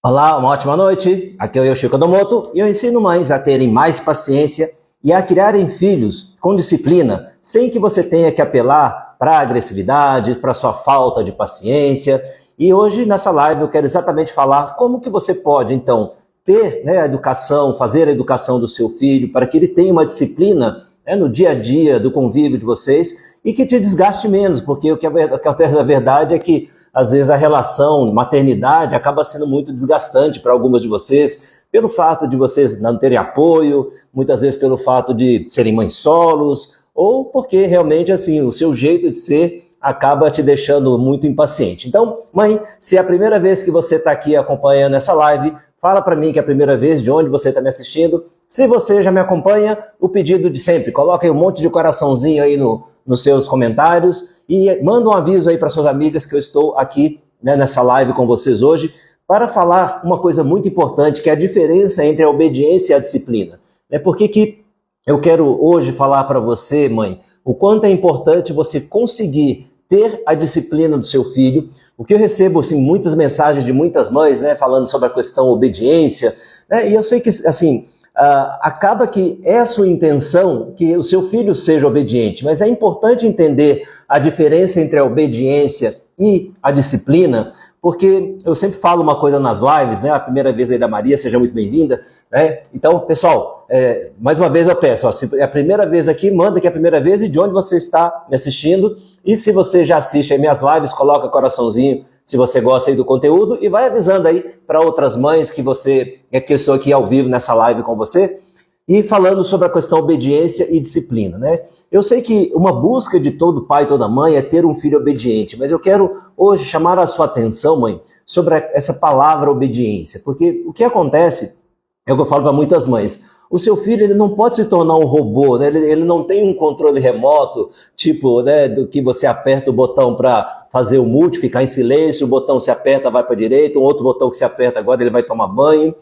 Olá, uma ótima noite. Aqui é o Yoshiko Nomoto e eu ensino mães a terem mais paciência e a criarem filhos com disciplina, sem que você tenha que apelar para a agressividade, para a sua falta de paciência. E hoje, nessa live, eu quero exatamente falar como que você pode, então, ter, a educação, fazer a educação do seu filho para que ele tenha uma disciplina, no dia a dia do convívio de vocês e que te desgaste menos, porque o que acontece na verdade é que às vezes a relação maternidade acaba sendo muito desgastante para algumas de vocês, pelo fato de vocês não terem apoio, muitas vezes pelo fato de serem mães solos, ou porque realmente assim o seu jeito de ser acaba te deixando muito impaciente. Então, mãe, se é a primeira vez que você está aqui acompanhando essa live, fala para mim que é a primeira vez, de onde você está me assistindo. Se você já me acompanha, o pedido de sempre, coloca aí um monte de coraçãozinho aí nos seus comentários e manda um aviso aí para suas amigas que eu estou aqui, nessa live com vocês hoje para falar uma coisa muito importante, que é a diferença entre a obediência e a disciplina. Por que eu quero hoje falar para você, mãe, o quanto é importante você conseguir ter a disciplina do seu filho. O que eu recebo, assim, muitas mensagens de muitas mães, falando sobre a questão obediência, e eu sei que, assim, acaba que é a sua intenção que o seu filho seja obediente, mas é importante entender a diferença entre a obediência e a disciplina, porque eu sempre falo uma coisa nas lives, a primeira vez aí da Maria, seja muito bem-vinda, Então, pessoal, mais uma vez eu peço, se é a primeira vez aqui, manda que é a primeira vez e de onde você está me assistindo, e se você já assiste aí minhas lives, coloca coraçãozinho se você gosta aí do conteúdo e vai avisando aí para outras mães que que eu estou aqui ao vivo nessa live com você, e falando sobre a questão obediência e disciplina, Eu sei que uma busca de todo pai e toda mãe é ter um filho obediente, mas eu quero hoje chamar a sua atenção, mãe, sobre essa palavra obediência, porque o que acontece, é o que eu falo para muitas mães, o seu filho ele não pode se tornar um robô, ele não tem um controle remoto, tipo, do que você aperta o botão para fazer o mute, ficar em silêncio, o botão se aperta, vai para a direita, um outro botão que se aperta agora ele vai tomar banho.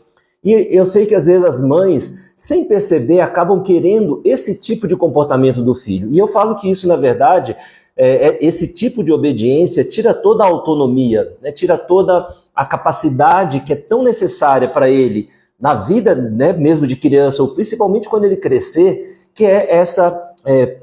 E eu sei que às vezes as mães, sem perceber, acabam querendo esse tipo de comportamento do filho. E eu falo que isso, na verdade, esse tipo de obediência tira toda a autonomia, tira toda a capacidade que é tão necessária para ele na vida, mesmo de criança, ou principalmente quando ele crescer, que é essa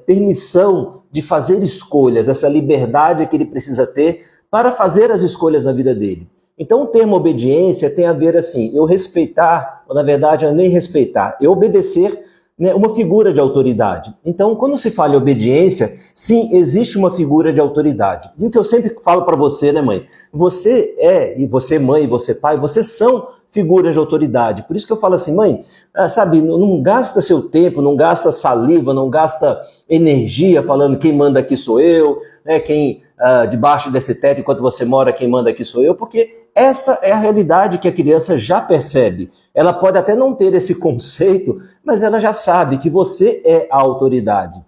permissão de fazer escolhas, essa liberdade que ele precisa ter para fazer as escolhas na vida dele. Então o termo obediência tem a ver assim, eu respeitar, ou na verdade nem respeitar, eu obedecer uma figura de autoridade. Então quando se fala em obediência, sim, existe uma figura de autoridade. E o que eu sempre falo para você, mãe? Você e você mãe, e você pai, vocês são figuras de autoridade. Por isso que eu falo assim, mãe, sabe, não gasta seu tempo, não gasta saliva, não gasta energia falando quem manda aqui sou eu, quem debaixo desse teto enquanto você mora, quem manda aqui sou eu, porque essa é a realidade que a criança já percebe. Ela pode até não ter esse conceito, mas ela já sabe que você é a autoridade.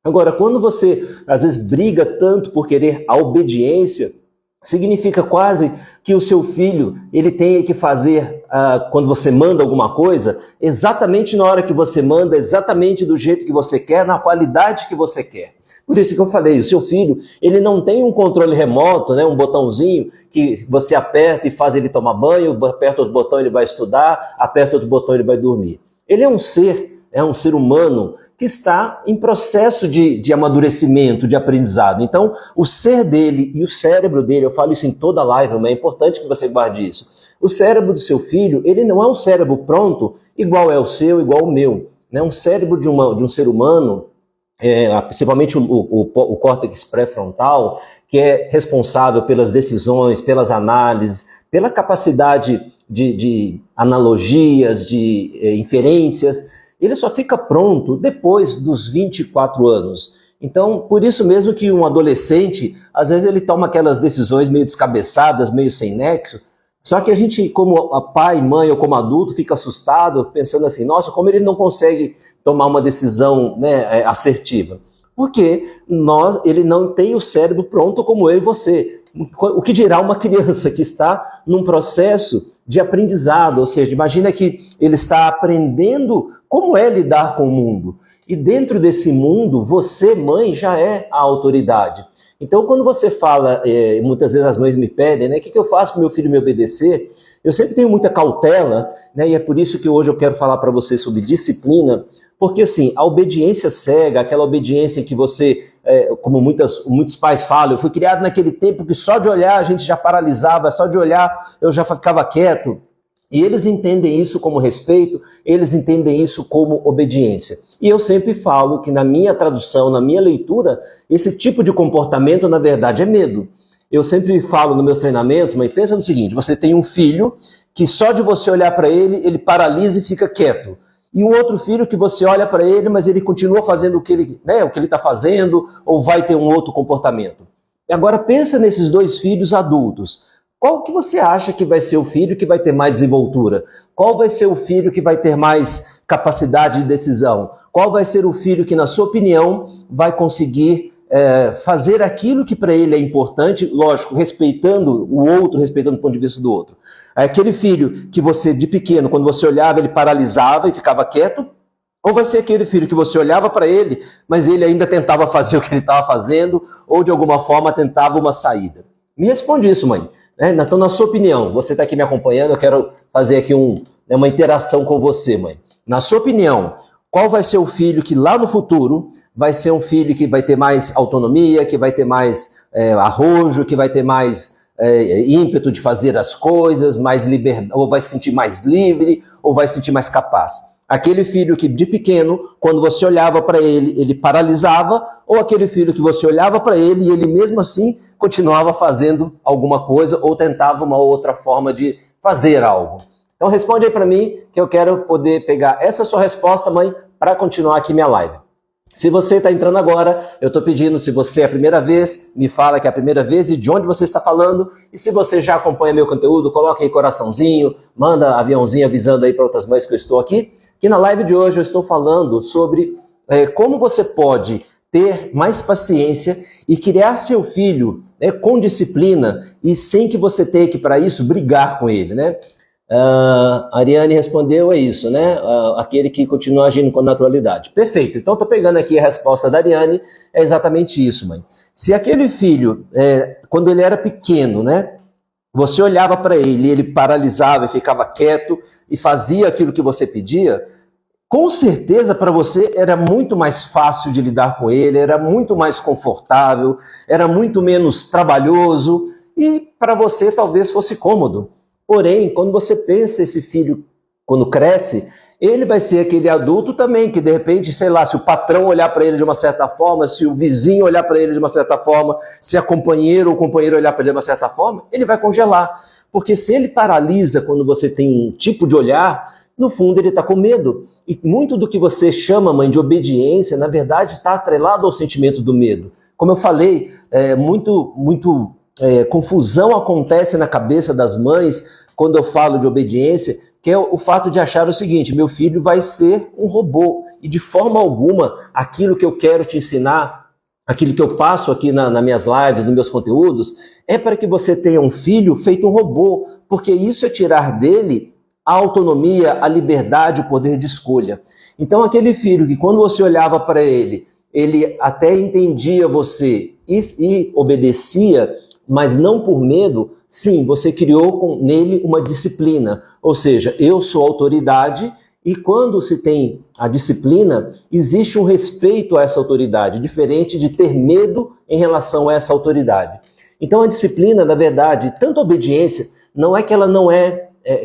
Agora, quando você às vezes briga tanto por querer a obediência, significa quase que o seu filho ele tem que fazer, quando você manda alguma coisa, exatamente na hora que você manda, exatamente do jeito que você quer, na qualidade que você quer. Por isso que eu falei, o seu filho ele não tem um controle remoto, um botãozinho que você aperta e faz ele tomar banho, aperta outro botão ele vai estudar, aperta outro botão ele vai dormir. Ele é um ser humano que está em processo de amadurecimento, de aprendizado. Então, o ser dele e o cérebro dele, eu falo isso em toda live, mas é importante que você guarde isso. O cérebro do seu filho, ele não é um cérebro pronto, igual é o seu, igual o meu. Um cérebro de um ser humano, principalmente o córtex pré-frontal, que é responsável pelas decisões, pelas análises, pela capacidade de analogias, de inferências, ele só fica pronto depois dos 24 anos. Então, por isso mesmo que um adolescente, às vezes ele toma aquelas decisões meio descabeçadas, meio sem nexo, só que a gente, como pai, mãe ou como adulto, fica assustado, pensando assim, nossa, como ele não consegue tomar uma decisão assertiva? Porque ele não tem o cérebro pronto como eu e você. O que dirá uma criança que está num processo de aprendizado, ou seja, imagina que ele está aprendendo como é lidar com o mundo. E dentro desse mundo, você, mãe, já é a autoridade. Então, quando você fala, muitas vezes as mães me pedem, né, o que eu faço para o meu filho me obedecer? Eu sempre tenho muita cautela, né, e é por isso que hoje eu quero falar para você sobre disciplina, porque assim, a obediência cega, aquela obediência em que você, como muitos pais falam, eu fui criado naquele tempo que só de olhar a gente já paralisava, só de olhar eu já ficava quieto. E eles entendem isso como respeito, eles entendem isso como obediência. E eu sempre falo que na minha tradução, na minha leitura, esse tipo de comportamento, na verdade, é medo. Eu sempre falo nos meus treinamentos, mas pensa no seguinte, você tem um filho que só de você olhar para ele, ele paralisa e fica quieto. E um outro filho que você olha para ele, mas ele continua fazendo o que ele está fazendo, ou vai ter um outro comportamento. E agora pensa nesses dois filhos adultos. Qual que você acha que vai ser o filho que vai ter mais desenvoltura? Qual vai ser o filho que vai ter mais capacidade de decisão? Qual vai ser o filho que, na sua opinião, vai conseguir fazer aquilo que para ele é importante, lógico, respeitando o outro, respeitando o ponto de vista do outro? Aquele filho que você, de pequeno, quando você olhava, ele paralisava e ficava quieto? Ou vai ser aquele filho que você olhava para ele, mas ele ainda tentava fazer o que ele estava fazendo, ou de alguma forma tentava uma saída? Me responde isso, mãe. Então, na sua opinião, você está aqui me acompanhando, eu quero fazer aqui uma interação com você, mãe. Na sua opinião, qual vai ser o filho que lá no futuro vai ser um filho que vai ter mais autonomia, que vai ter mais arrojo, que vai ter mais ímpeto de fazer as coisas, mais liberdade, ou vai se sentir mais livre, ou vai se sentir mais capaz? Aquele filho que de pequeno, quando você olhava para ele, ele paralisava, ou aquele filho que você olhava para ele e ele mesmo assim continuava fazendo alguma coisa ou tentava uma outra forma de fazer algo? Então responde aí para mim que eu quero poder pegar essa sua resposta, mãe, para continuar aqui minha live. Se você está entrando agora, eu estou pedindo, se você é a primeira vez, me fala que é a primeira vez e de onde você está falando. E se você já acompanha meu conteúdo, coloca aí coraçãozinho, manda aviãozinho avisando aí para outras mães que eu estou aqui. Que na live de hoje eu estou falando sobre como você pode ter mais paciência e criar seu filho com disciplina e sem que você tenha que, para isso, brigar com ele, né? A Ariane respondeu, é isso, né? Aquele que continua agindo com naturalidade. Perfeito. Então, estou pegando aqui a resposta da Ariane, é exatamente isso, mãe. Se aquele filho, quando ele era pequeno, né? Você olhava para ele, ele paralisava e ficava quieto e fazia aquilo que você pedia, com certeza para você era muito mais fácil de lidar com ele, era muito mais confortável, era muito menos trabalhoso e para você talvez fosse cômodo. Porém, quando você pensa esse filho, quando cresce, ele vai ser aquele adulto também, que de repente, sei lá, se o patrão olhar para ele de uma certa forma, se o vizinho olhar para ele de uma certa forma, se a companheira ou o companheiro olhar para ele de uma certa forma, ele vai congelar. Porque se ele paralisa quando você tem um tipo de olhar, no fundo ele está com medo. E muito do que você chama, mãe, de obediência, na verdade está atrelado ao sentimento do medo. Como eu falei, confusão acontece na cabeça das mães quando eu falo de obediência, que é o fato de achar o seguinte: meu filho vai ser um robô e de forma alguma aquilo que eu quero te ensinar, aquilo que eu passo aqui nas minhas lives, nos meus conteúdos, é para que você tenha um filho feito um robô, porque isso é tirar dele a autonomia, a liberdade, o poder de escolha. Então aquele filho que quando você olhava para ele, ele até entendia você e obedecia, mas não por medo, sim, você criou nele uma disciplina. Ou seja, eu sou autoridade e quando se tem a disciplina, existe um respeito a essa autoridade, diferente de ter medo em relação a essa autoridade. Então a disciplina, na verdade, tanto a obediência, não é que ela não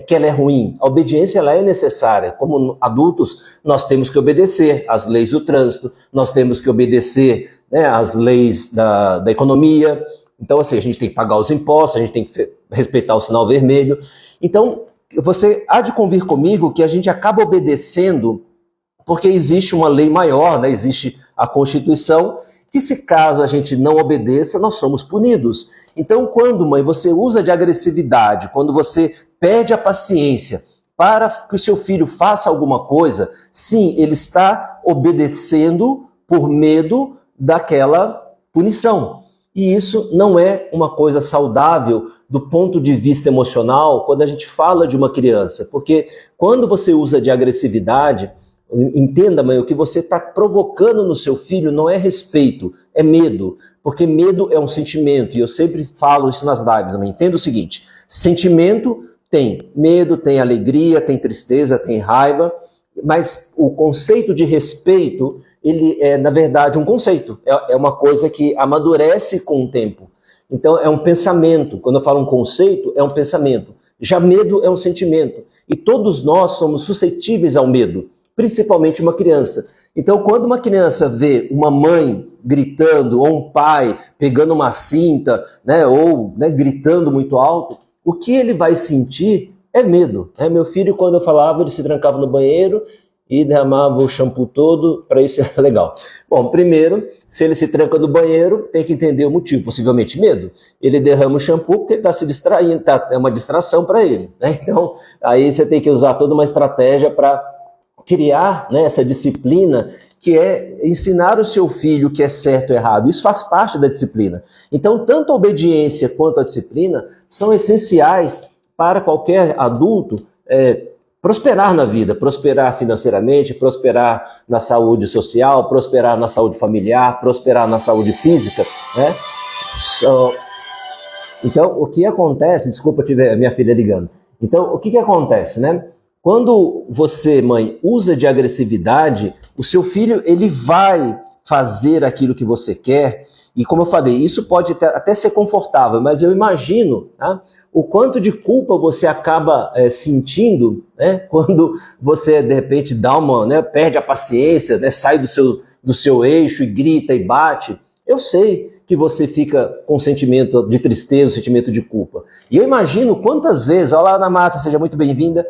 que ela é ruim. A obediência ela é necessária. Como adultos, nós temos que obedecer às leis do trânsito, nós temos que obedecer às leis da economia. Então, assim, a gente tem que pagar os impostos, a gente tem que respeitar o sinal vermelho. Então, você há de convir comigo que a gente acaba obedecendo porque existe uma lei maior, né? Existe a Constituição, que se caso a gente não obedeça, nós somos punidos. Então, quando, mãe, você usa de agressividade, quando você perde a paciência para que o seu filho faça alguma coisa, sim, ele está obedecendo por medo daquela punição. E isso não é uma coisa saudável do ponto de vista emocional quando a gente fala de uma criança. Porque quando você usa de agressividade, entenda, mãe, o que você está provocando no seu filho não é respeito, é medo. Porque medo é um sentimento, e eu sempre falo isso nas lives, mãe. Entenda o seguinte, sentimento tem medo, tem alegria, tem tristeza, tem raiva, mas o conceito de respeito, ele é, na verdade, um conceito. É uma coisa que amadurece com o tempo. Então, é um pensamento. Quando eu falo um conceito, é um pensamento. Já medo é um sentimento. E todos nós somos suscetíveis ao medo, principalmente uma criança. Então, quando uma criança vê uma mãe gritando, ou um pai pegando uma cinta, né, ou né, gritando muito alto, o que ele vai sentir é medo. Meu filho, quando eu falava, ele se trancava no banheiro e derramava o shampoo todo, para isso é legal. Bom, primeiro, se ele se tranca no banheiro, tem que entender o motivo, possivelmente medo. Ele derrama o shampoo porque ele está se distraindo, é uma distração para ele. Né? Então, aí você tem que usar toda uma estratégia para criar, né, essa disciplina, que é ensinar o seu filho o que é certo e errado. Isso faz parte da disciplina. Então, tanto a obediência quanto a disciplina são essenciais para qualquer adulto prosperar na vida, prosperar financeiramente, prosperar na saúde social, prosperar na saúde familiar, prosperar na saúde física. Né? Então, o que acontece, desculpa, eu tive a minha filha ligando. Então, o que acontece, né? Quando você, mãe, usa de agressividade, o seu filho ele vai fazer aquilo que você quer, e como eu falei, isso pode até ser confortável, mas eu imagino, tá, o quanto de culpa você acaba sentindo, né, quando você de repente dá uma, né, perde a paciência, né, sai do seu eixo e grita e bate. Eu sei que você fica com sentimento de tristeza, sentimento de culpa. E eu imagino quantas vezes, olha lá, Ana Marta, seja muito bem-vinda.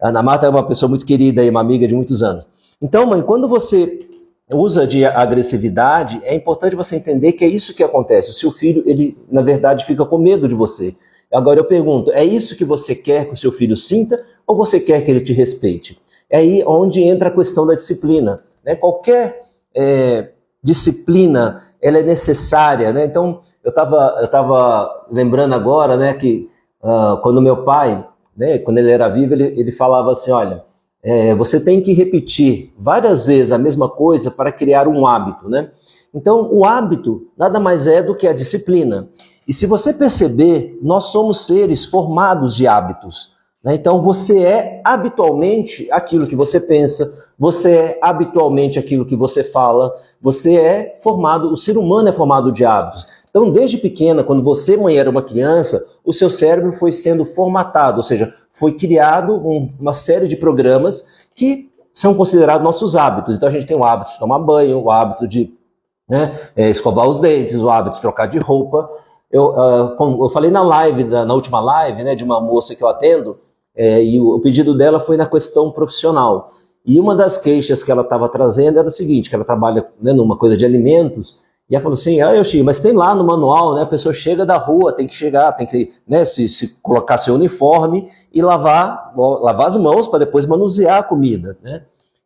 A Ana Marta é uma pessoa muito querida e uma amiga de muitos anos. Então, mãe, quando você usa de agressividade, é importante você entender que é isso que acontece. O seu filho, ele, na verdade, fica com medo de você. Agora eu pergunto, é isso que você quer que o seu filho sinta ou você quer que ele te respeite? É aí onde entra a questão da disciplina. Né? Qualquer disciplina, ela é necessária. Né? Então, eu tava lembrando agora, né, que quando meu pai, né, quando ele era vivo, ele falava assim, olha, você tem que repetir várias vezes a mesma coisa para criar um hábito, né? Então, o hábito nada mais é do que a disciplina. E se você perceber, nós somos seres formados de hábitos. Né? Então, você é habitualmente aquilo que você pensa, você é habitualmente aquilo que você fala, você é formado, o ser humano é formado de hábitos. Então, desde pequena, quando você, mãe, era uma criança, o seu cérebro foi sendo formatado, ou seja, foi criado uma série de programas que são considerados nossos hábitos. Então, a gente tem o hábito de tomar banho, o hábito de escovar os dentes, o hábito de trocar de roupa. Eu falei na live, na última live, né, de uma moça que eu atendo, e o pedido dela foi na questão profissional. E uma das queixas que ela estava trazendo era o seguinte, que ela trabalha, né, numa coisa de alimentos. E ela falou assim, Yoshi, mas tem lá no manual, né, a pessoa chega da rua, tem que chegar, tem que, né, se colocar seu uniforme e lavar as mãos para depois manusear a comida, né?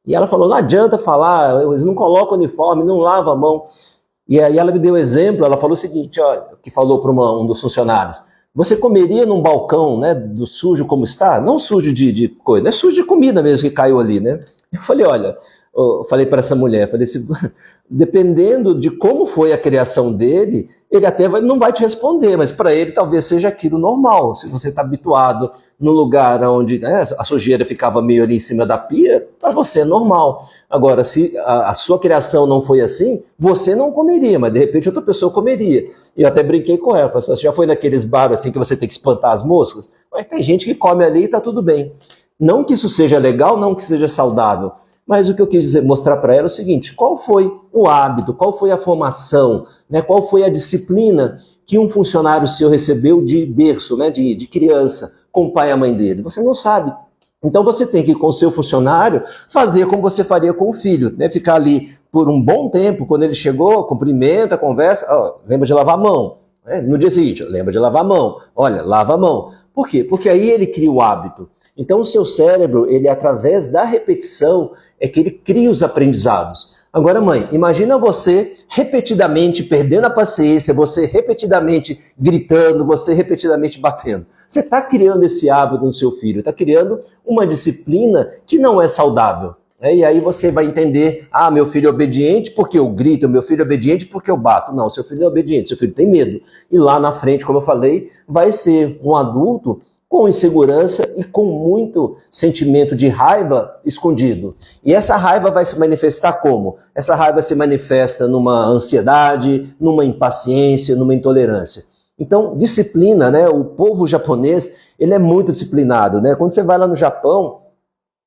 E ela falou, não adianta falar, eles não colocam uniforme, não lavam a mão. E aí ela me deu um exemplo, ela falou o seguinte, olha, que falou para um dos funcionários, você comeria num balcão, né, do sujo como está? Não sujo de coisa, não é sujo de comida mesmo que caiu ali, né? Eu falei, olha, eu falei para essa mulher, falei assim, dependendo de como foi a criação dele, ele até não vai te responder, mas para ele talvez seja aquilo normal. Se você está habituado no lugar onde a sujeira ficava meio ali em cima da pia, para você é normal. Agora, se a sua criação não foi assim, você não comeria, mas de repente outra pessoa comeria. E eu até brinquei com ela, falei assim, você já foi naqueles bares assim que você tem que espantar as moscas? Mas tem gente que come ali e está tudo bem. Não que isso seja legal, não que seja saudável, mas o que eu quis dizer, mostrar para ela é o seguinte, qual foi o hábito, qual foi a formação, né, qual foi a disciplina que um funcionário seu recebeu de berço, né, de criança, com o pai e a mãe dele? Você não sabe. Então você tem que, com o seu funcionário, fazer como você faria com o filho, né, ficar ali por um bom tempo, quando ele chegou, cumprimenta, conversa, lembra de lavar a mão. No dia seguinte, lembra de lavar a mão. Olha, lava a mão. Por quê? Porque aí ele cria o hábito. Então o seu cérebro, ele através da repetição, é que ele cria os aprendizados. Agora, mãe, imagina você repetidamente perdendo a paciência, você repetidamente gritando, você repetidamente batendo. Você está criando esse hábito no seu filho, está criando uma disciplina que não é saudável. E aí você vai entender, meu filho é obediente porque eu grito, meu filho é obediente porque eu bato. Não, seu filho é obediente, seu filho tem medo. E lá na frente, como eu falei, vai ser um adulto com insegurança e com muito sentimento de raiva escondido. E essa raiva vai se manifestar como? Essa raiva se manifesta numa ansiedade, numa impaciência, numa intolerância. Então, disciplina, né? O povo japonês, ele é muito disciplinado, né? Quando você vai lá no Japão,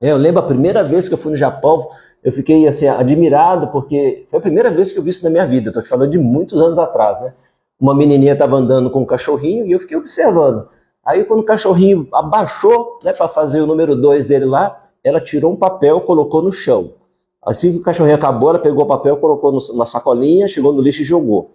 eu lembro a primeira vez que eu fui no Japão, eu fiquei assim admirado, porque foi a primeira vez que eu vi isso na minha vida. Eu tô te falando de muitos anos atrás, né? Uma menininha estava andando com um cachorrinho e eu fiquei observando. Aí quando o cachorrinho abaixou, né, para fazer o número 2 dele lá, ela tirou um papel, colocou no chão. Assim que o cachorrinho acabou, ela pegou o papel, colocou numa sacolinha, chegou no lixo e jogou.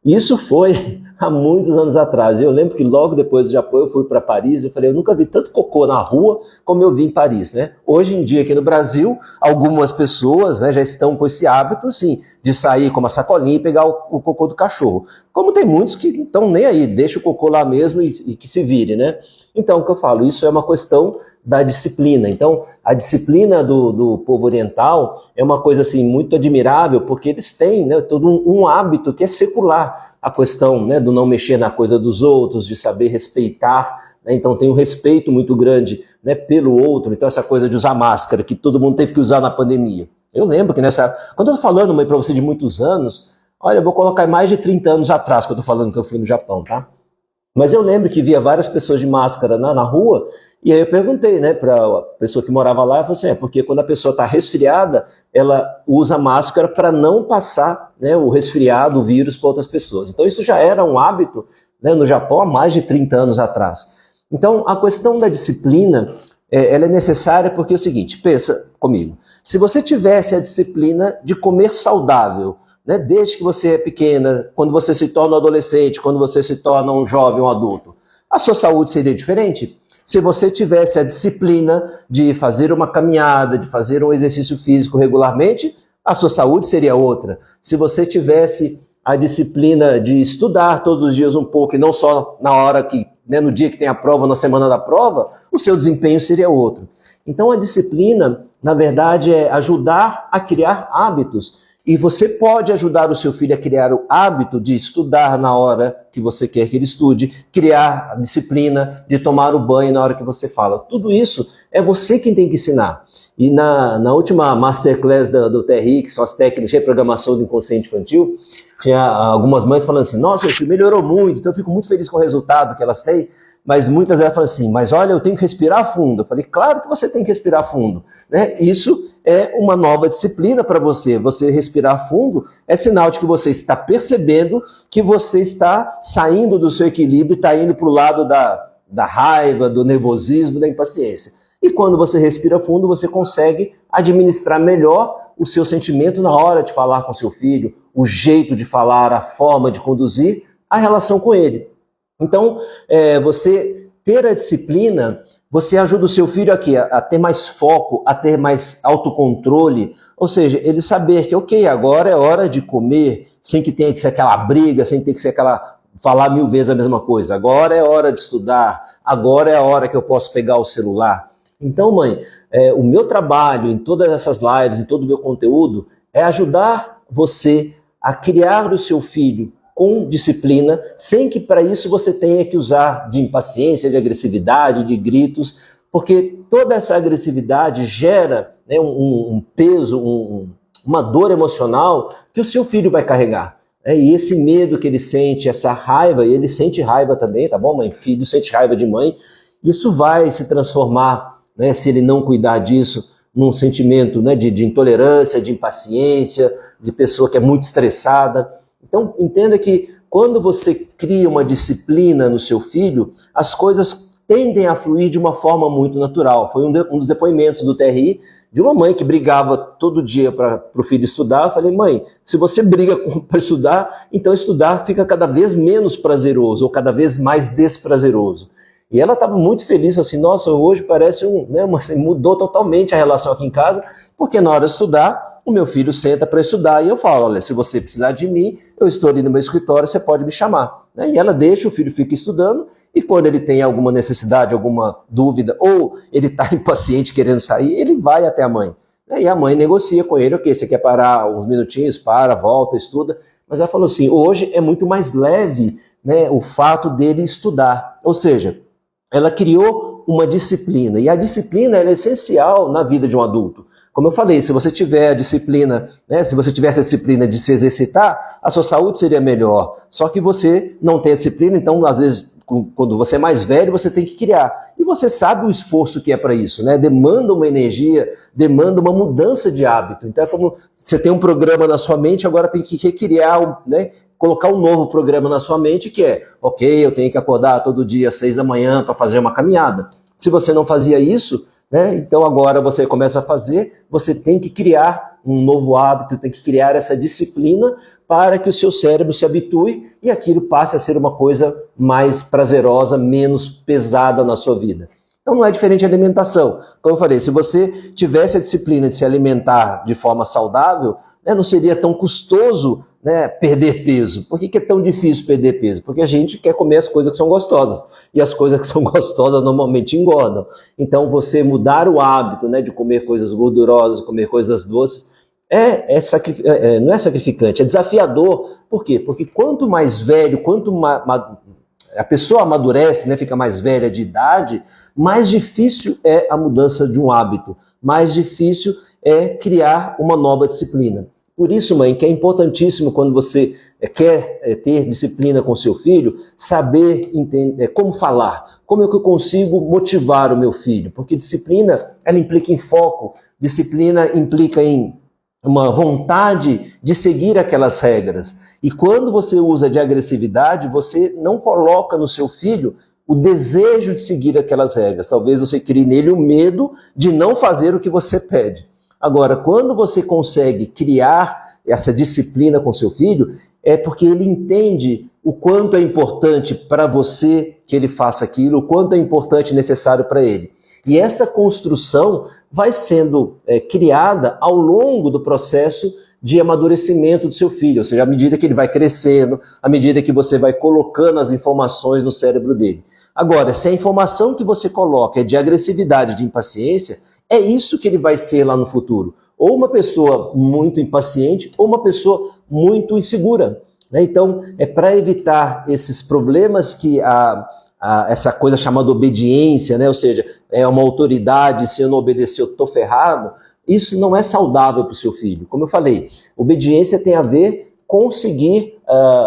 Isso foi há muitos anos atrás. Eu lembro que logo depois do Japão eu fui para Paris e eu falei, eu nunca vi tanto cocô na rua como eu vi em Paris, né? Hoje em dia aqui no Brasil, algumas pessoas, né, já estão com esse hábito, sim, de sair com uma sacolinha e pegar o cocô do cachorro. Como tem muitos que não estão nem aí, deixa o cocô lá mesmo e que se vire, né? Então, o que eu falo, isso é uma questão da disciplina. Então, a disciplina do povo oriental é uma coisa assim muito admirável, porque eles têm, né, todo um hábito que é secular. A questão, né, do não mexer na coisa dos outros, de saber respeitar, né? Então tem um respeito muito grande, né, pelo outro. Então essa coisa de usar máscara, que todo mundo teve que usar na pandemia. Eu lembro que quando eu tô falando, mãe, para você de muitos anos, olha, eu vou colocar mais de 30 anos atrás que eu tô falando que eu fui no Japão, tá? Mas eu lembro que via várias pessoas de máscara na rua, e aí eu perguntei, né, para a pessoa que morava lá, eu falei assim, porque quando a pessoa está resfriada, ela usa máscara para não passar, né, o resfriado, o vírus para outras pessoas. Então isso já era um hábito, né, no Japão há mais de 30 anos atrás. Então a questão da disciplina, ela é necessária porque é o seguinte, pensa comigo, se você tivesse a disciplina de comer saudável, né, desde que você é pequena, quando você se torna um adolescente, quando você se torna um jovem, um adulto, a sua saúde seria diferente? Se você tivesse a disciplina de fazer uma caminhada, de fazer um exercício físico regularmente, a sua saúde seria outra. Se você tivesse a disciplina de estudar todos os dias um pouco, e não só na hora que, né, no dia que tem a prova, na semana da prova, o seu desempenho seria outro. Então a disciplina, na verdade, é ajudar a criar hábitos. E você pode ajudar o seu filho a criar o hábito de estudar na hora que você quer que ele estude, criar a disciplina de tomar o banho na hora que você fala. Tudo isso é você quem tem que ensinar. E na última masterclass do TRI, que são as técnicas de reprogramação do inconsciente infantil, tinha algumas mães falando assim, nossa, meu filho melhorou muito, então eu fico muito feliz com o resultado que elas têm. Mas muitas delas falam assim, mas olha, eu tenho que respirar fundo. Eu falei, claro que você tem que respirar fundo, né? Isso é uma nova disciplina para você. Você respirar fundo é sinal de que você está percebendo que você está saindo do seu equilíbrio, está indo para o lado da raiva, do nervosismo, da impaciência. E quando você respira fundo, você consegue administrar melhor o seu sentimento na hora de falar com seu filho, o jeito de falar, a forma de conduzir a relação com ele. Então, você ter a disciplina, você ajuda o seu filho aqui a ter mais foco, a ter mais autocontrole, ou seja, ele saber que, ok, agora é hora de comer, sem que tenha que ser aquela briga, sem ter que ser falar 1000 vezes a mesma coisa. Agora é hora de estudar, agora é a hora que eu posso pegar o celular. Então, mãe, o meu trabalho em todas essas lives, em todo o meu conteúdo, é ajudar você a criar o seu filho com disciplina, sem que para isso você tenha que usar de impaciência, de agressividade, de gritos, porque toda essa agressividade gera, né, um peso, uma dor emocional que o seu filho vai carregar. E esse medo que ele sente, essa raiva, e ele sente raiva também, tá bom, mãe? Filho sente raiva de mãe, isso vai se transformar, né, se ele não cuidar disso, num sentimento, né, de intolerância, de impaciência, de pessoa que é muito estressada. Então, entenda que quando você cria uma disciplina no seu filho, as coisas tendem a fluir de uma forma muito natural. Foi um dos depoimentos do TRI de uma mãe que brigava todo dia para o filho estudar. Eu falei, mãe, se você briga para estudar, então estudar fica cada vez menos prazeroso ou cada vez mais desprazeroso. E ela estava muito feliz, assim, nossa, hoje parece mudou totalmente a relação aqui em casa, porque na hora de estudar, o meu filho senta para estudar e eu falo, olha, se você precisar de mim, eu estou ali no meu escritório, você pode me chamar. E ela deixa, o filho fica estudando, e quando ele tem alguma necessidade, alguma dúvida, ou ele está impaciente querendo sair, ele vai até a mãe. E a mãe negocia com ele, ok, você quer parar uns minutinhos, para, volta, estuda. Mas ela falou assim, hoje é muito mais leve, né, o fato dele estudar. Ou seja, ela criou uma disciplina, e a disciplina ela é essencial na vida de um adulto. Como eu falei, se você tiver a disciplina, né, se você tivesse a disciplina de se exercitar, a sua saúde seria melhor. Só que você não tem a disciplina, então às vezes quando você é mais velho, você tem que criar. E você sabe o esforço que é para isso, né? Demanda uma energia, demanda uma mudança de hábito. Então é como você tem um programa na sua mente, agora tem que recriar, né? Colocar um novo programa na sua mente que é, ok, eu tenho que acordar todo dia às 6 da manhã para fazer uma caminhada. Se você não fazia isso, né, então agora você começa a fazer, você tem que criar um novo hábito, tem que criar essa disciplina para que o seu cérebro se habitue e aquilo passe a ser uma coisa mais prazerosa, menos pesada na sua vida. Então não é diferente a alimentação. Como eu falei, se você tivesse a disciplina de se alimentar de forma saudável, né, não seria tão custoso, né, perder peso. Por que é tão difícil perder peso? Porque a gente quer comer as coisas que são gostosas. E as coisas que são gostosas normalmente engordam. Então você mudar o hábito, né, de comer coisas gordurosas, comer coisas doces, não é sacrificante, é desafiador. Por quê? Porque quanto mais velho, a pessoa amadurece, né, fica mais velha de idade, mais difícil é a mudança de um hábito, mais difícil é criar uma nova disciplina. Por isso, mãe, que é importantíssimo quando você quer ter disciplina com seu filho, saber entender, como falar, como é que eu consigo motivar o meu filho, porque disciplina, ela implica em foco, disciplina implica em uma vontade de seguir aquelas regras. E quando você usa de agressividade, você não coloca no seu filho o desejo de seguir aquelas regras. Talvez você crie nele o medo de não fazer o que você pede. Agora, quando você consegue criar essa disciplina com seu filho, é porque ele entende o quanto é importante para você que ele faça aquilo, o quanto é importante e necessário para ele. E essa construção vai sendo criada ao longo do processo de amadurecimento do seu filho, ou seja, à medida que ele vai crescendo, à medida que você vai colocando as informações no cérebro dele. Agora, se a informação que você coloca é de agressividade, de impaciência, é isso que ele vai ser lá no futuro. Ou uma pessoa muito impaciente, ou uma pessoa muito insegura. Então, é para evitar esses problemas que essa coisa chamada obediência, né? Ou seja, é uma autoridade, se eu não obedecer eu estou ferrado, isso não é saudável para o seu filho. Como eu falei, obediência tem a ver com seguir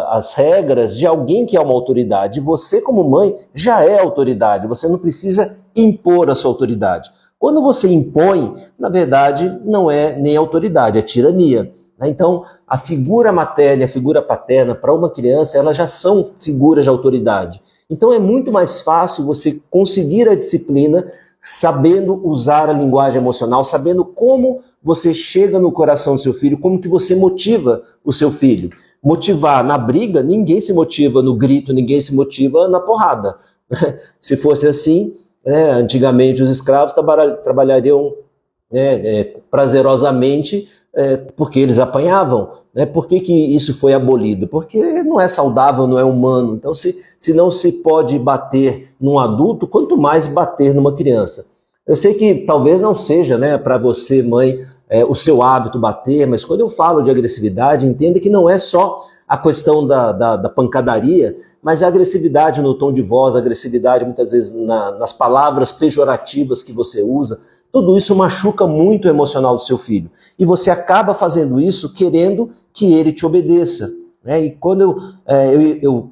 as regras de alguém que é uma autoridade. Você, como mãe, já é autoridade, você não precisa impor a sua autoridade. Quando você impõe, na verdade, não é nem autoridade, é tirania. Então, a figura materna e a figura paterna para uma criança, elas já são figuras de autoridade. Então é muito mais fácil você conseguir a disciplina sabendo usar a linguagem emocional, sabendo como você chega no coração do seu filho, como que você motiva o seu filho. Motivar na briga, ninguém se motiva no grito, ninguém se motiva na porrada. Se fosse assim, antigamente os escravos trabalhariam prazerosamente porque eles apanhavam. Por que isso foi abolido? Porque não é saudável, não é humano. Então, se não se pode bater num adulto, quanto mais bater numa criança. Eu sei que talvez não seja, para você, mãe, o seu hábito bater, mas quando eu falo de agressividade, entenda que não é só a questão da pancadaria, mas a agressividade no tom de voz, a agressividade muitas vezes nas palavras pejorativas que você usa. Tudo isso machuca muito o emocional do seu filho. E você acaba fazendo isso querendo que ele te obedeça. E quando eu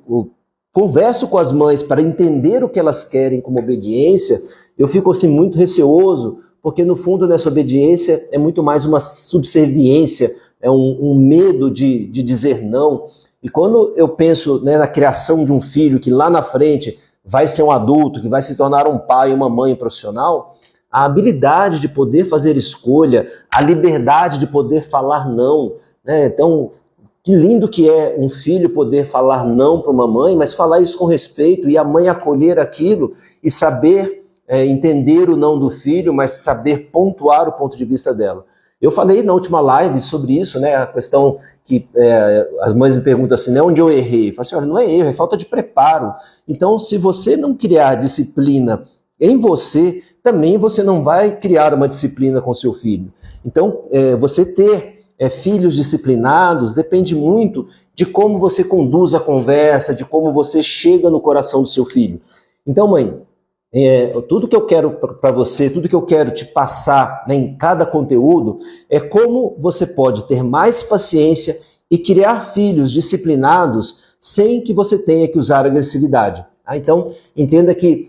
converso com as mães para entender o que elas querem como obediência, eu fico assim muito receoso, porque no fundo nessa obediência é muito mais uma subserviência, é um medo de dizer não. E quando eu penso na criação de um filho que lá na frente vai ser um adulto, que vai se tornar um pai e uma mãe profissional, a habilidade de poder fazer escolha, a liberdade de poder falar não. Então, que lindo que é um filho poder falar não para uma mãe, mas falar isso com respeito e a mãe acolher aquilo e saber entender o não do filho, mas saber pontuar o ponto de vista dela. Eu falei na última live sobre isso, né? A questão que as mães me perguntam assim, né? Onde eu errei? Eu falo assim, olha, não é erro, é falta de preparo. Então, se você não criar disciplina em você, também você não vai criar uma disciplina com seu filho. Então, você ter filhos disciplinados depende muito de como você conduz a conversa, de como você chega no coração do seu filho. Então, mãe, tudo que eu quero para você, tudo que eu quero te passar, né, em cada conteúdo, é como você pode ter mais paciência e criar filhos disciplinados sem que você tenha que usar agressividade. Então, entenda que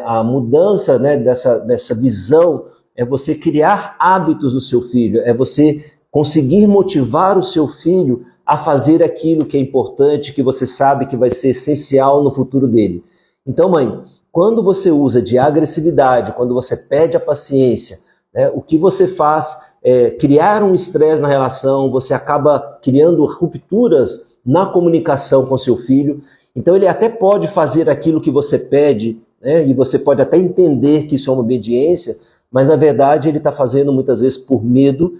a mudança, né, dessa visão é você criar hábitos no seu filho, é você conseguir motivar o seu filho a fazer aquilo que é importante, que você sabe que vai ser essencial no futuro dele. Então, mãe, quando você usa de agressividade, quando você perde a paciência, né, o que você faz é criar um estresse na relação, você acaba criando rupturas na comunicação com seu filho. Então ele até pode fazer aquilo que você pede, né, e você pode até entender que isso é uma obediência, mas na verdade ele está fazendo muitas vezes por medo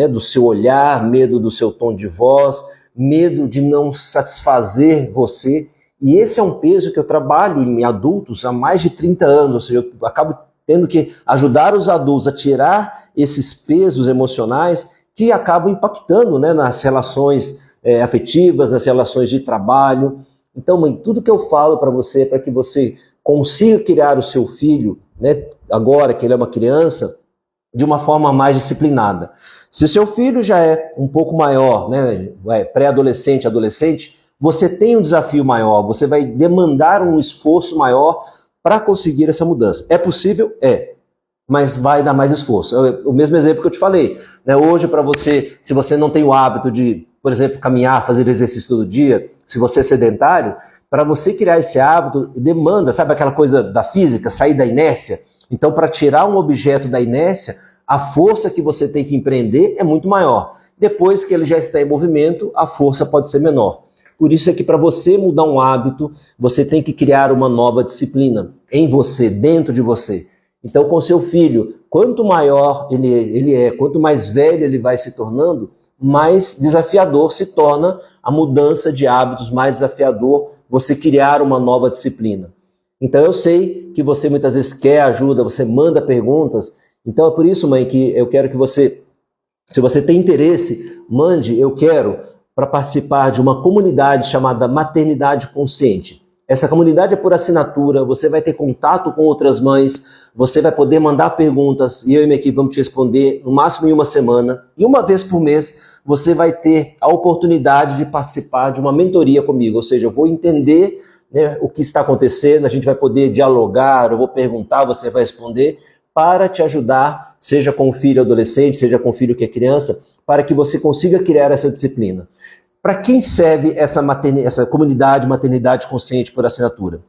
do seu olhar, medo do seu tom de voz, medo de não satisfazer você. E esse é um peso que eu trabalho em adultos há mais de 30 anos, ou seja, eu acabo tendo que ajudar os adultos a tirar esses pesos emocionais que acabam impactando, né, nas relações afetivas, nas relações de trabalho. Então, mãe, tudo que eu falo para você é para que você consiga criar o seu filho, né, agora que ele é uma criança, de uma forma mais disciplinada. Se seu filho já é um pouco maior, né, pré-adolescente, adolescente, você tem um desafio maior, você vai demandar um esforço maior para conseguir essa mudança. É possível? É, mas vai dar mais esforço. O mesmo exemplo que eu te falei, né? Hoje, para você, se você não tem o hábito de, por exemplo, caminhar, fazer exercício todo dia, se você é sedentário, para você criar esse hábito, demanda, sabe aquela coisa da física, sair da inércia? Então, para tirar um objeto da inércia, a força que você tem que empreender é muito maior. Depois que ele já está em movimento, a força pode ser menor. Por isso é que para você mudar um hábito, você tem que criar uma nova disciplina em você, dentro de você. Então, com seu filho, quanto maior ele é, quanto mais velho ele vai se tornando, mais desafiador se torna a mudança de hábitos, mais desafiador você criar uma nova disciplina. Então, eu sei que você muitas vezes quer ajuda, você manda perguntas. Então, é por isso, mãe, que eu quero que você, se você tem interesse, mande, eu quero, para participar de uma comunidade chamada Maternidade Consciente. Essa comunidade é por assinatura, você vai ter contato com outras mães, você vai poder mandar perguntas e eu e minha equipe vamos te responder no máximo em uma semana. E uma vez por mês você vai ter a oportunidade de participar de uma mentoria comigo, ou seja, eu vou entender, né, o que está acontecendo, a gente vai poder dialogar, eu vou perguntar, você vai responder, para te ajudar, seja com o filho adolescente, seja com o filho que é criança, para que você consiga criar essa disciplina. Para quem serve essa comunidade Maternidade Consciente por assinatura?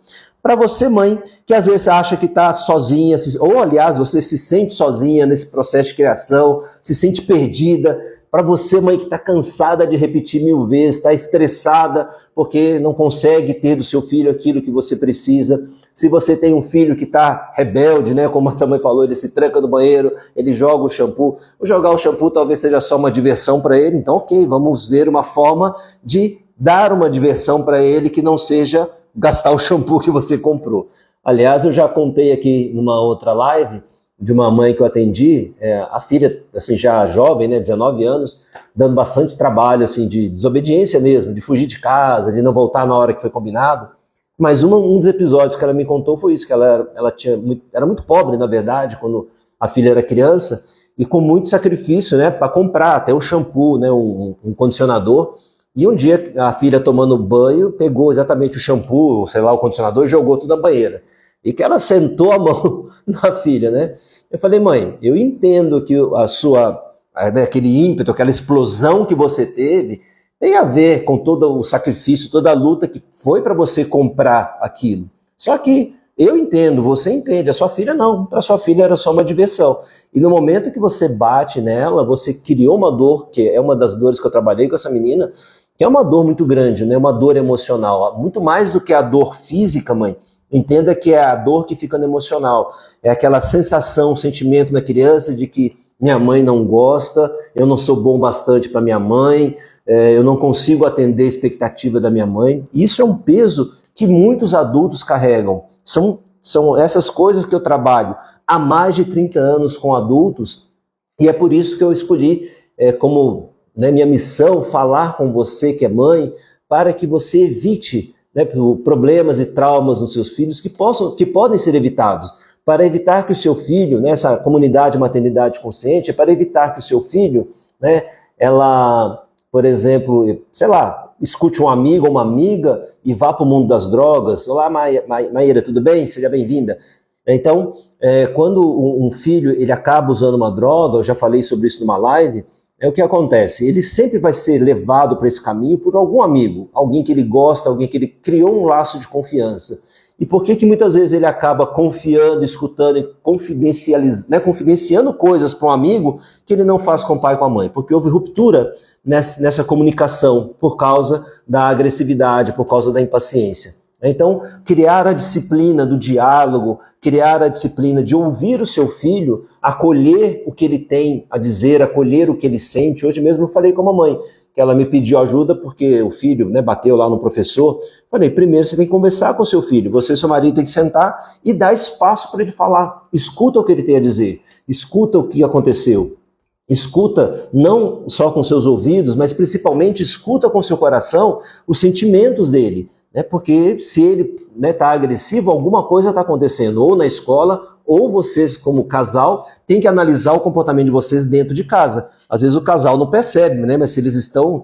Para você, mãe, que às vezes acha que está sozinha, ou aliás, você se sente sozinha nesse processo de criação, se sente perdida. Para você, mãe, que está cansada de repetir 1000 vezes, está estressada porque não consegue ter do seu filho aquilo que você precisa. Se você tem um filho que está rebelde, né, como essa mãe falou, ele se tranca no banheiro, ele joga o shampoo. Jogar o shampoo talvez seja só uma diversão para ele, então ok, vamos ver uma forma de dar uma diversão para ele que não seja gastar o shampoo que você comprou. Aliás, eu já contei aqui numa outra live de uma mãe que eu atendi, a filha, assim, já jovem, né, 19 anos, dando bastante trabalho, assim, de desobediência mesmo, de fugir de casa, de não voltar na hora que foi combinado. Mas um dos episódios que ela me contou foi isso, que ela era muito pobre, na verdade, quando a filha era criança, e com muito sacrifício, né, para comprar até um shampoo, né, um condicionador. E um dia a filha tomando banho, pegou exatamente o shampoo, sei lá, o condicionador e jogou tudo na banheira. E que ela sentou a mão na filha, né? Eu falei, mãe, eu entendo que aquele ímpeto, aquela explosão que você teve, tem a ver com todo o sacrifício, toda a luta que foi para você comprar aquilo. Só que eu entendo, você entende, a sua filha não. Para sua filha era só uma diversão. E no momento que você bate nela, você criou uma dor, que é uma das dores que eu trabalhei com essa menina, que é uma dor muito grande, né? Uma dor emocional. Muito mais do que a dor física, mãe. Entenda que é a dor que fica no emocional. É aquela sensação, sentimento na criança de que minha mãe não gosta, eu não sou bom bastante para minha mãe, eu não consigo atender a expectativa da minha mãe. Isso é um peso que muitos adultos carregam. São essas coisas que eu trabalho há mais de 30 anos com adultos, e é por isso que eu escolhi como minha missão falar com você que é mãe, para que você evite problemas e traumas nos seus filhos que podem ser evitados. Para evitar que o seu filho, essa comunidade maternidade consciente, para evitar que o seu filho, ela, por exemplo, sei lá, escute um amigo ou uma amiga e vá para o mundo das drogas. Olá, Maíra, tudo bem? Seja bem-vinda. Então, quando um filho ele acaba usando uma droga, eu já falei sobre isso numa live, o que acontece? Ele sempre vai ser levado para esse caminho por algum amigo, alguém que ele gosta, alguém que ele criou um laço de confiança. E por que muitas vezes ele acaba confiando, escutando e confidenciando coisas para um amigo que ele não faz com o pai e com a mãe? Porque houve ruptura nessa comunicação por causa da agressividade, por causa da impaciência. Então, criar a disciplina do diálogo, criar a disciplina de ouvir o seu filho, acolher o que ele tem a dizer, acolher o que ele sente. Hoje mesmo eu falei com a mamãe, que ela me pediu ajuda porque o filho bateu lá no professor. Falei, primeiro você tem que conversar com o seu filho, você e seu marido tem que sentar e dar espaço para ele falar. Escuta o que ele tem a dizer, escuta o que aconteceu. Escuta não só com seus ouvidos, mas principalmente escuta com seu coração os sentimentos dele. Porque se ele está agressivo, alguma coisa está acontecendo, ou na escola, ou vocês como casal têm que analisar o comportamento de vocês dentro de casa. Às vezes o casal não percebe, mas se eles estão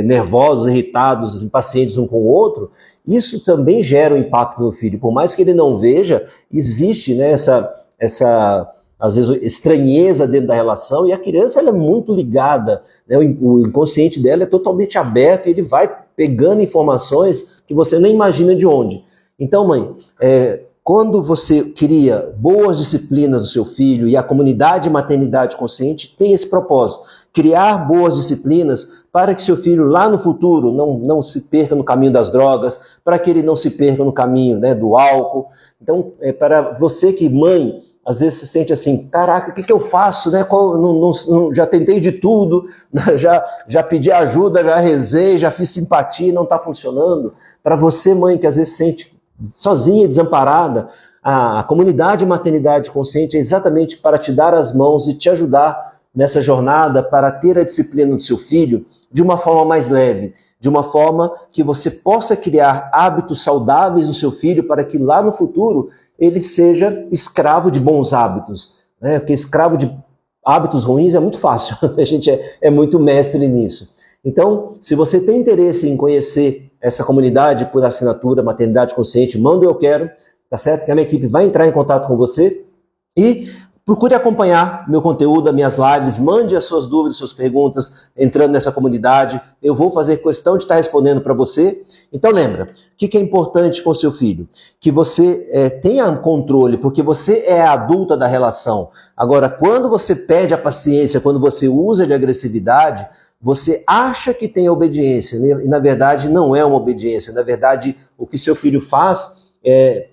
nervosos, irritados, impacientes um com o outro, isso também gera um impacto no filho. Por mais que ele não veja, existe essa às vezes estranheza dentro da relação, e a criança ela é muito ligada, o inconsciente dela é totalmente aberto, e ele vai pegando informações que você nem imagina de onde. Então, mãe, quando você cria boas disciplinas do seu filho, e a comunidade maternidade consciente tem esse propósito, criar boas disciplinas para que seu filho lá no futuro não se perca no caminho das drogas, para que ele não se perca no caminho do álcool. Então, para você que mãe, às vezes se sente assim, caraca, o que eu faço? Já tentei de tudo, já pedi ajuda, já rezei, já fiz simpatia, não está funcionando. Para você, mãe, que às vezes se sente sozinha e desamparada, a comunidade maternidade consciente é exatamente para te dar as mãos e te ajudar nessa jornada para ter a disciplina do seu filho de uma forma mais leve, de uma forma que você possa criar hábitos saudáveis no seu filho para que lá no futuro ele seja escravo de bons hábitos. Porque escravo de hábitos ruins é muito fácil, a gente é muito mestre nisso. Então, se você tem interesse em conhecer essa comunidade por assinatura, Maternidade Consciente, manda o eu quero, tá certo? Que a minha equipe vai entrar em contato com você e procure acompanhar meu conteúdo, minhas lives, mande as suas dúvidas, suas perguntas, entrando nessa comunidade. Eu vou fazer questão de estar respondendo para você. Então lembra, o que é importante com o seu filho? Que você tenha controle, porque você é a adulta da relação. Agora, quando você perde a paciência, quando você usa de agressividade, você acha que tem obediência, e na verdade não é uma obediência. Na verdade, o que seu filho faz é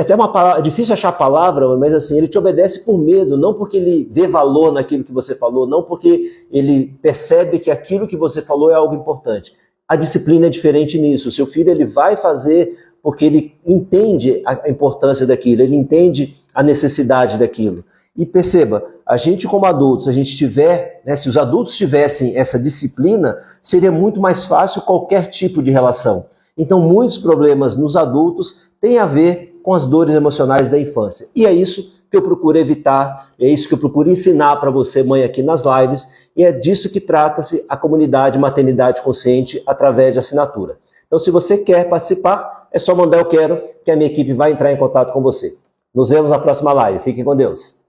até uma palavra, é difícil achar a palavra, mas assim, ele te obedece por medo, não porque ele vê valor naquilo que você falou, não porque ele percebe que aquilo que você falou é algo importante. A disciplina é diferente nisso. O seu filho ele vai fazer porque ele entende a importância daquilo, ele entende a necessidade daquilo. E perceba, a gente como adultos, se a gente tiver, se os adultos tivessem essa disciplina, seria muito mais fácil qualquer tipo de relação. Então, muitos problemas nos adultos têm a ver com as dores emocionais da infância. E é isso que eu procuro evitar, é isso que eu procuro ensinar para você, mãe, aqui nas lives, e é disso que trata-se a comunidade Maternidade Consciente através de assinatura. Então, se você quer participar, é só mandar eu quero, que a minha equipe vai entrar em contato com você. Nos vemos na próxima live. Fiquem com Deus.